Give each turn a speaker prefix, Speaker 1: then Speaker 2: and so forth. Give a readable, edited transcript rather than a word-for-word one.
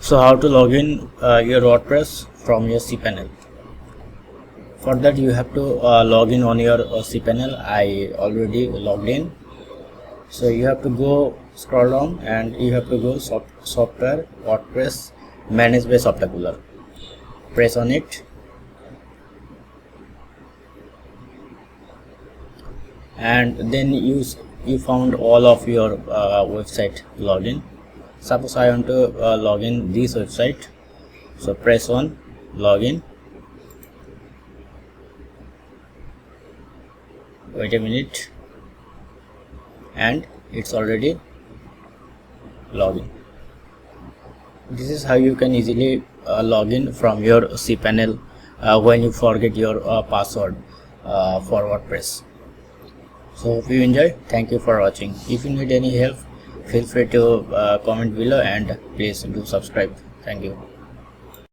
Speaker 1: So how to log in your WordPress from your cPanel? For that you have to log in on your cPanel. I already logged in. So you have to go scroll down and you have to go software WordPress managed by Softaculture. Press on it and then you found all of your website login. Suppose I want to log in this website, so press on login. Wait a minute, and it's already login. This is how you can easily log in from your cPanel when you forget your password for WordPress. So if you enjoy, thank you for watching. If you need any help, feel free to comment below and please do subscribe. Thank you.